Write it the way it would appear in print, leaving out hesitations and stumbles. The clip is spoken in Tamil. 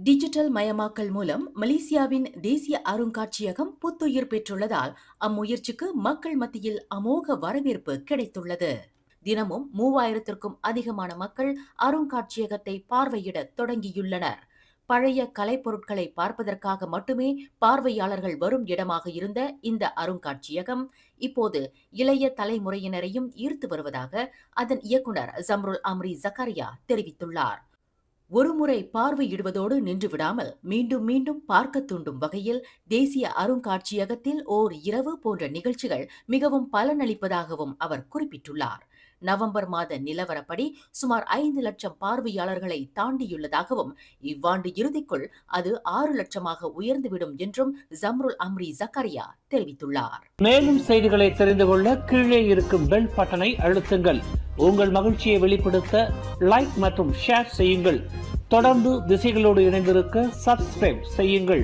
டிஜிட்டல் மயமாக்கல் மூலம் மலேசியாவின் தேசிய அருங்காட்சியகம் புத்துயிர் பெற்றுள்ளதால் அம்முயற்சிக்கு மக்கள் மத்தியில் அமோக வரவேற்பு கிடைத்துள்ளது. தினமும் 3000த்திற்கும் அதிகமான மக்கள் அருங்காட்சியகத்தை பார்வையிட தொடங்கியுள்ளனர். பழைய கலைப்பொருட்களை பார்ப்பதற்காக மட்டுமே பார்வையாளர்கள் வரும் இடமாக இருந்த இந்த அருங்காட்சியகம் இப்போது இளைய தலைமுறையினரையும் ஈர்த்து வருவதாக அதன் இயக்குனர் ஜம்ருல் அம்ரி ஜக்கரியா தெரிவித்துள்ளார். ஒருமுறை பார்வையிடுவதோடு நின்றுவிடாமல் மீண்டும் மீண்டும் பார்க்க தூண்டும் வகையில் தேசிய அருங்காட்சியகத்தில் ஓர் இரவு போன்ற நிகழ்ச்சிகள் மிகவும் பலனளிப்பதாகவும் அவர் குறிப்பிட்டுள்ளார். நவம்பர் மாத நிலவரப்படி சுமார் 5 லட்சம் பார்வையாளர்களை தாண்டியுள்ளதாகவும் இவ்வாண்டு இறுதிக்குள் அது 6 லட்சமாக உயர்ந்துவிடும் என்றும் ஜம்ருல் அம்ரி ஜக்கரியா தெரிவித்துள்ளார். மேலும் செய்திகளை தெரிந்து கொள்ள கீழே இருக்கும் பெல் பட்டனை அழுத்துங்கள். உங்கள் மகிழ்ச்சியை வெளிப்படுத்த லைக் மற்றும் ஷேர் செய்யுங்கள். தொடர்ந்து திசைகளோடு இணைந்திருக்க சப்ஸ்கிரைப் செய்யுங்கள்.